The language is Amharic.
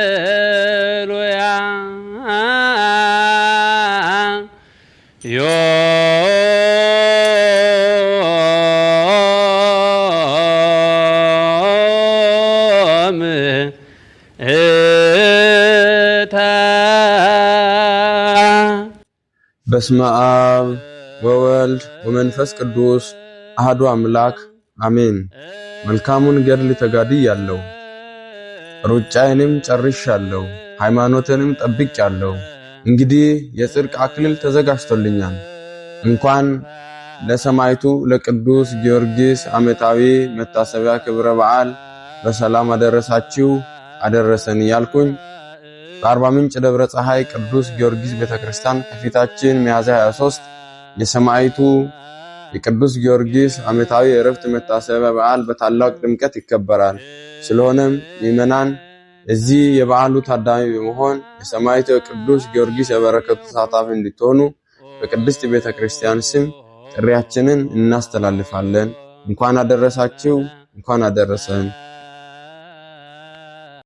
ሃሌሉያ ዮም በስመ አብ ወወልድ ወመንፈስ ቅዱስ አሐዱ አምላክ አሜን። መልካሙን ገድል ተጋድያለሁ፣ ሩጫዬንም ጨርሻለሁ፣ ሃይማኖቴንም ጠብቄአለሁ። እንግዲህ የጽድቅ አክሊል ተዘጋጅቶልኛል። እንኳን ለሰማዕቱ ለቅዱስ ጊዮርጊስ ዓመታዊ መታሰቢያ ክብረ በዓል በሰላም አደረሳችሁ አደረሰን እያልኩኝ በአርባ ምንጭ ደብረ ፀሐይ ቅዱስ ጊዮርጊስ ቤተክርስቲያን ከፊታችን ሚያዝያ 23 የሰማዕቱ የቅዱስ ጊዮርጊስ ዓመታዊ ዕረፍት መታሰቢያ በዓል በታላቅ ድምቀት ይከበራል። ስለሆነም ምእመናን እዚህ የበዓሉ ታዳሚ በመሆን የሰማዕቱ የቅዱስ ጊዮርጊስ የበረከቱ ተሳታፊ እንድትሆኑ በቅድስት ቤተክርስቲያን ስም ጥሪያችንን እናስተላልፋለን። እንኳን አደረሳችሁ፣ እንኳን አደረሰን።